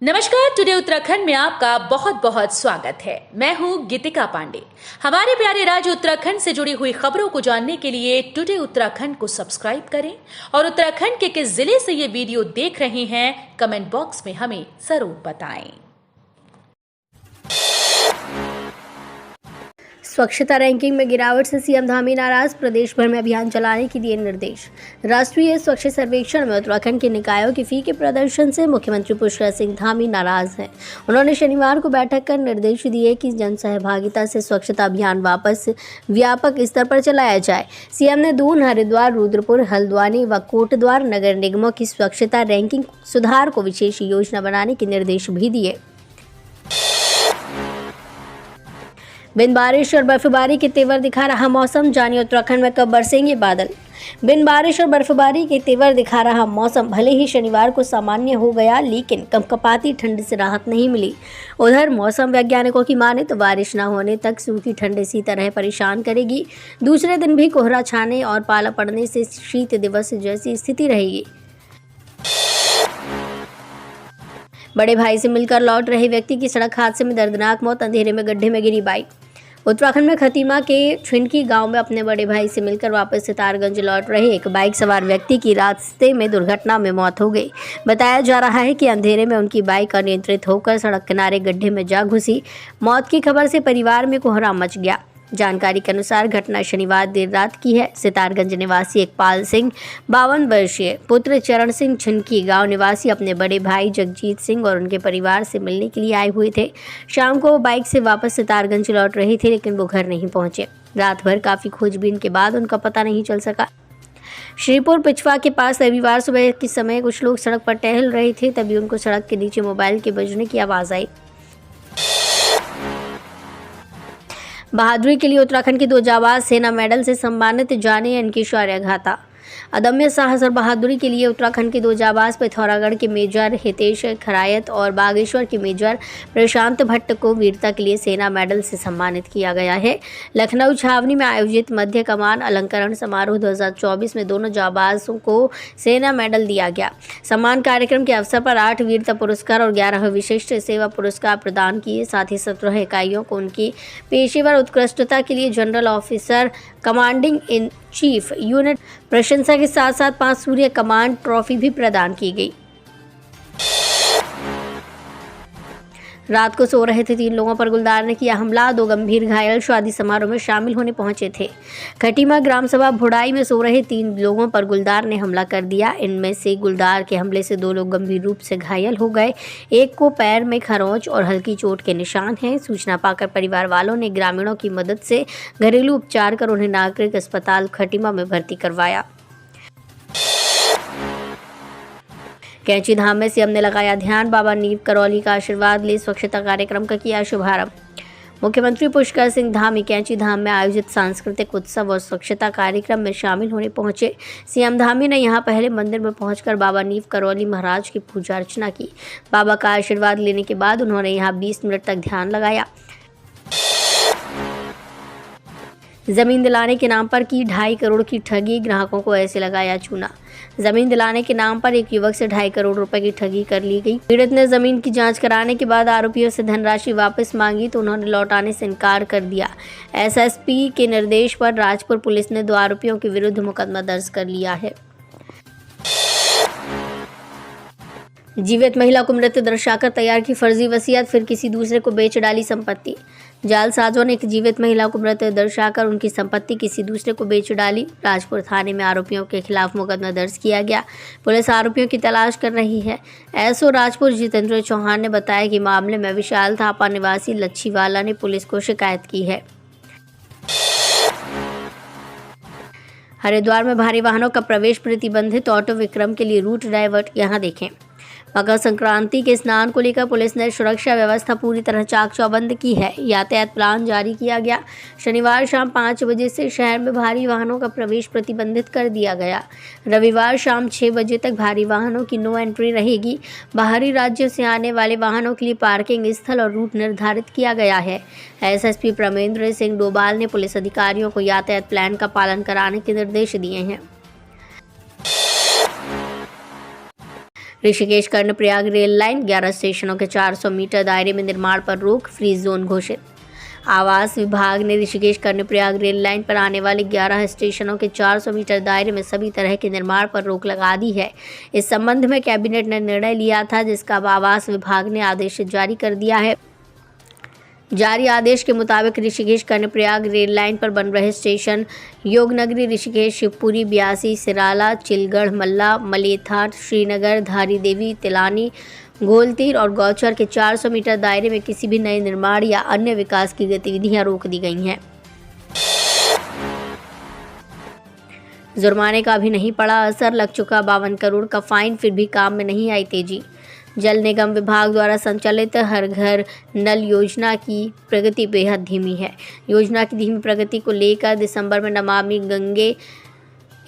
नमस्कार। टुडे उत्तराखंड में आपका बहुत बहुत स्वागत है। मैं हूं गीतिका पांडे। हमारे प्यारे राज्य उत्तराखंड से जुड़ी हुई खबरों को जानने के लिए टुडे उत्तराखंड को सब्सक्राइब करें और उत्तराखंड के किस जिले से ये वीडियो देख रहे हैं कमेंट बॉक्स में हमें जरूर बताएं। स्वच्छता रैंकिंग में गिरावट से सीएम धामी नाराज, प्रदेश भर में अभियान चलाने के दिए निर्देश। राष्ट्रीय स्वच्छ सर्वेक्षण में उत्तराखंड के निकायों की फीके प्रदर्शन से मुख्यमंत्री पुष्कर सिंह धामी नाराज हैं। उन्होंने शनिवार को बैठक कर निर्देश दिए कि जन सहभागिता से स्वच्छता अभियान वापस व्यापक स्तर पर चलाया जाए। सीएम ने दून, हरिद्वार, रुद्रपुर, हल्द्वानी व कोटद्वार नगर निगमों की स्वच्छता रैंकिंग सुधार को विशेष योजना बनाने के निर्देश भी दिए। बिन बारिश और बर्फबारी के तेवर दिखा रहा मौसम, जानिए उत्तराखंड में कब बरसेंगे बादल। बिन बारिश और बर्फबारी के तेवर दिखा रहा मौसम भले ही शनिवार को सामान्य हो गया, लेकिन कंपकपाती ठंड से राहत नहीं मिली। उधर मौसम वैज्ञानिकों की माने तो बारिश न होने तक सूखी ठंड इसी तरह परेशान करेगी। दूसरे दिन भी कोहरा छाने और पाला पड़ने से शीत दिवस जैसी स्थिति रहेगी। बड़े भाई से मिलकर लौट रहे व्यक्ति की सड़क हादसे में दर्दनाक मौत, अंधेरे में गड्ढे में गिरी बाइक। उत्तराखंड में खतीमा के छिनकी गांव में अपने बड़े भाई से मिलकर वापस सितारगंज लौट रहे एक बाइक सवार व्यक्ति की रास्ते में दुर्घटना में मौत हो गई। बताया जा रहा है कि अंधेरे में उनकी बाइक अनियंत्रित होकर सड़क किनारे गड्ढे में जा घुसी। मौत की खबर से परिवार में कोहराम मच गया। जानकारी के अनुसार घटना शनिवार देर रात की है। सितारगंज निवासी एकपाल सिंह 52 वर्षीय पुत्र चरण सिंह छिनकी गांव निवासी अपने बड़े भाई जगजीत सिंह और उनके परिवार से मिलने के लिए आए हुए थे। शाम को वो बाइक से वापस सितारगंज लौट रहे थे, लेकिन वो घर नहीं पहुंचे। रात भर काफ़ी खोजबीन के बाद उनका पता नहीं चल सका। श्रीपुर पिछवा के पास रविवार सुबह के समय कुछ लोग सड़क पर टहल रहे थे, तभी उनको सड़क के नीचे मोबाइल के बजने की आवाज़ आई। बहादुरी के लिए उत्तराखंड की 2 जाबाज सेना मेडल से सम्मानित, जाने इनकी शौर्य गाथा। अदम्य साहस और बहादुरी के लिए उत्तराखंड के 2 जाबाज पिथौरागढ़ के मेजर हितेश खरायत और बागेश्वर के मेजर प्रशांत भट्ट को वीरता के लिए सेना मेडल से सम्मानित किया गया है। लखनऊ छावनी में आयोजित मध्य कमान अलंकरण समारोह 2024 में दोनों जाबाजों को सेना मेडल दिया गया। सम्मान कार्यक्रम के अवसर पर 8 वीरता पुरस्कार और 11 विशिष्ट सेवा पुरस्कार प्रदान किए। साथ ही 17 इकाइयों को उनकी पेशेवर उत्कृष्टता के लिए general officer commanding in chief unit प्रशंसा के साथ साथ 5 सूर्य कमांड ट्रॉफी भी प्रदान की गई। रात को सो रहे थे 3 लोगों पर गुलदार ने किया हमला, 2 गंभीर घायल शादी समारोह में शामिल होने पहुंचे थे। खटीमा ग्राम सभा भुड़ाई में सो रहे 3 लोगों पर गुलदार ने हमला कर दिया। इनमें से गुलदार के हमले से 2 लोग गंभीर रूप से घायल हो गए। एक को पैर में खरोंच और हल्की चोट के निशान हैं। सूचना पाकर परिवार वालों ने ग्रामीणों की मदद से घरेलू उपचार कर उन्हें नागरिक अस्पताल खटीमा में भर्ती करवाया। कैंची धाम में सीएम ने लगाया ध्यान, बाबा नीव करौली का आशीर्वाद ले स्वच्छता कार्यक्रम का किया शुभारंभ। मुख्यमंत्री पुष्कर सिंह धामी कैंची धाम में आयोजित सांस्कृतिक उत्सव और स्वच्छता कार्यक्रम में शामिल होने पहुंचे। सीएम धामी ने यहां पहले मंदिर में पहुंचकर बाबा नीव करौली महाराज की पूजा अर्चना की। बाबा का आशीर्वाद लेने के बाद उन्होंने यहां 20 मिनट तक ध्यान लगाया। जमीन दिलाने के नाम पर की 2.5 करोड़ की ठगी, ग्राहकों को ऐसे लगाया चूना। जमीन दिलाने के नाम पर एक युवक से 2.5 करोड़ रुपए की ठगी कर ली गई। पीड़ित ने जमीन की जांच कराने के बाद आरोपियों से धनराशि वापस मांगी तो उन्होंने लौटाने से इनकार कर दिया। एसएसपी के निर्देश पर राजपुर पुलिस ने 2 आरोपियों के विरुद्ध मुकदमा दर्ज कर लिया है। जीवित महिला को मृत दर्शाकर तैयार की फर्जी वसीयत, फिर किसी दूसरे को बेच डाली संपत्ति। जालसाजों ने एक जीवित महिला को मृत दर्शाकर उनकी संपत्ति किसी दूसरे को बेच डाली। राजपुर थाने में आरोपियों के खिलाफ मुकदमा दर्ज किया गया। पुलिस आरोपियों की तलाश कर रही है। एसओ राजपुर जितेंद्र चौहान ने बताया कि मामले में विशाल थापा निवासी लच्छीवाला ने पुलिस को शिकायत की है। हरिद्वार में भारी वाहनों का प्रवेश प्रतिबंधित, ऑटो विक्रम के लिए रूट डाइवर्ट। यहाँ देखें। मकर संक्रांति के स्नान को लेकर पुलिस ने सुरक्षा व्यवस्था पूरी तरह चाक चौबंद की है। यातायात प्लान जारी किया गया। शनिवार शाम 5 बजे से शहर में भारी वाहनों का प्रवेश प्रतिबंधित कर दिया गया। रविवार शाम 6 बजे तक भारी वाहनों की नो एंट्री रहेगी। बाहरी राज्यों से आने वाले वाहनों के लिए पार्किंग स्थल और रूट निर्धारित किया गया है। एसएसपी प्रमेंद्र सिंह डोभाल ने पुलिस अधिकारियों को यातायात प्लान का पालन कराने के निर्देश दिए हैं। ऋषिकेश कर्णप्रयाग रेल लाइन 11 स्टेशनों के 400 मीटर दायरे में निर्माण पर रोक, फ्री जोन घोषित। आवास विभाग ने ऋषिकेश कर्णप्रयाग रेल लाइन पर आने वाले 11 स्टेशनों के 400 मीटर दायरे में सभी तरह के निर्माण पर रोक लगा दी है। इस संबंध में कैबिनेट ने निर्णय लिया था, जिसका अब आवास विभाग ने आदेश जारी कर दिया है। जारी आदेश के मुताबिक ऋषिकेश कर्णप्रयाग रेल लाइन पर बन रहे स्टेशन योगनगरी, ऋषिकेश, शिवपुरी, ब्यासी, सिराला, चिलगढ़, मल्ला, मलेथा, श्रीनगर, धारी देवी, तिलानी, गोलतीर और गौचर के 400 मीटर दायरे में किसी भी नए निर्माण या अन्य विकास की गतिविधियां रोक दी गई हैं। जुर्माने का भी नहीं पड़ा असर, लग चुका 52 करोड़ का फाइन, फिर भी काम में नहीं आई तेजी। जल निगम विभाग द्वारा संचालित हर घर नल योजना की प्रगति बेहद धीमी है। योजना की धीमी प्रगति को लेकर दिसंबर में नमामि गंगे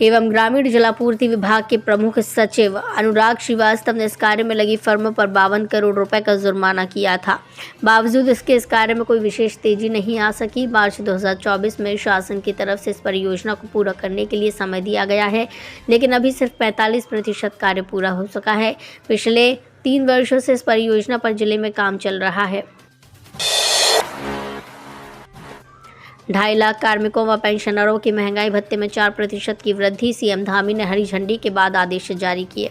एवं ग्रामीण जलापूर्ति विभाग के प्रमुख सचिव अनुराग श्रीवास्तव ने इस कार्य में लगी फर्म पर 52 करोड़ रुपए का जुर्माना किया था। बावजूद इसके इस कार्य में कोई विशेष तेजी नहीं आ सकी। मार्च 2024 में शासन की तरफ से इस परियोजना को पूरा करने के लिए समय दिया गया है, लेकिन अभी सिर्फ 45% कार्य पूरा हो सका है। पिछले 3 वर्षों से इस परियोजना पर जिले में काम चल रहा है। 2.5 लाख कार्मिकों व पेंशनरों की महंगाई भत्ते में 4% की वृद्धि, सीएम धामी ने हरी झंडी के बाद आदेश जारी किए।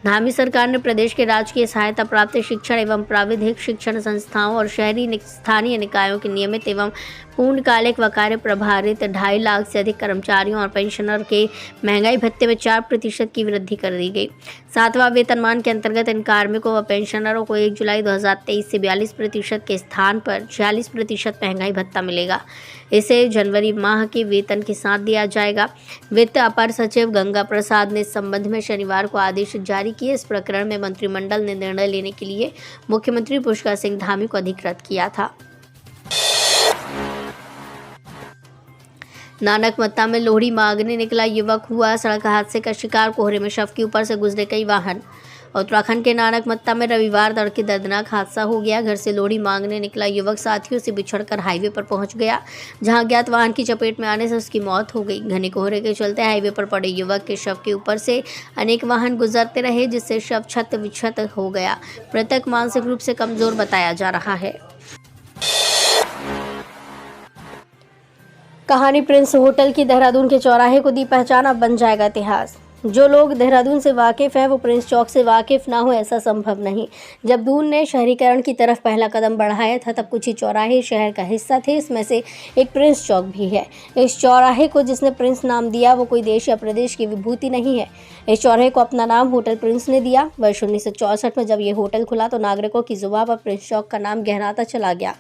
धामी सरकार ने प्रदेश के राजकीय सहायता प्राप्त शिक्षण एवं प्राविधिक शिक्षण संस्थाओं और शहरी स्थानीय निकायों के नियमित एवं पूर्णकालिक व कार्य प्रभारित 2.5 लाख से अधिक कर्मचारियों और पेंशनर के महंगाई भत्ते में 4% की वृद्धि कर दी गई। 7वां वेतनमान के अंतर्गत इन कार्मिकों व पेंशनरों को 1 जुलाई 2023 से 42% के स्थान पर 46% महंगाई भत्ता मिलेगा। इसे जनवरी माह के वेतन के साथ दिया जाएगा। वित्त अपर सचिव गंगा प्रसाद ने इस संबंध में शनिवार को आदेश जारी किए। इस प्रकरण में मंत्रिमंडल ने निर्णय लेने के लिए मुख्यमंत्री पुष्कर सिंह धामी को अधिकृत किया था। नानकमत्ता में लोहड़ी मांगने निकला युवक हुआ सड़क हादसे का शिकार, कोहरे में शव के ऊपर से गुजरे कई वाहन। उत्तराखंड के नानकमत्ता में रविवार तड़के दर्दनाक हादसा हो गया। घर से लोहड़ी मांगने निकला युवक साथियों से बिछड़कर हाईवे पर पहुंच गया, जहां ज्ञात वाहन की चपेट में आने से उसकी मौत हो गई। घने कोहरे के चलते हाईवे पर पड़े युवक के शव के ऊपर से अनेक वाहन गुजरते रहे, जिससे शव क्षत विक्षत हो गया। मृतक मानसिक रूप से कमजोर बताया जा रहा है। कहानी प्रिंस होटल की देहरादून के चौराहे को दी पहचान, अब बन जाएगा इतिहास। जो लोग देहरादून से वाकिफ़ हैं वो प्रिंस चौक से वाकिफ़ ना हो, ऐसा संभव नहीं। जब दून ने शहरीकरण की तरफ पहला कदम बढ़ाया था तब कुछ ही चौराहे शहर का हिस्सा थे, इसमें से एक प्रिंस चौक भी है। इस चौराहे को जिसने प्रिंस नाम दिया वो कोई देश या प्रदेश की विभूति नहीं है। इस चौराहे को अपना नाम होटल प्रिंस ने दिया। वर्ष 1964 में जब ये होटल खुला तो नागरिकों की जुबान पर प्रिंस चौक का नाम गहराता चला गया।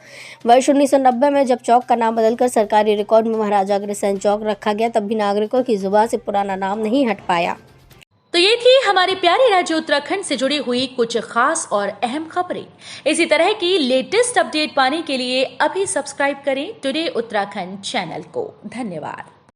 वर्ष 1990 में जब चौक का नाम बदलकर सरकारी रिकॉर्ड में महाराजा अग्रसेन चौक रखा गया, तब भी नागरिकों की जुबान से पुराना नाम नहीं हट पाया। तो ये थी हमारे प्यारे राज्य उत्तराखंड से जुड़ी हुई कुछ खास और अहम खबरें। इसी तरह की लेटेस्ट अपडेट पाने के लिए अभी सब्सक्राइब करें टुडे उत्तराखंड चैनल को। धन्यवाद।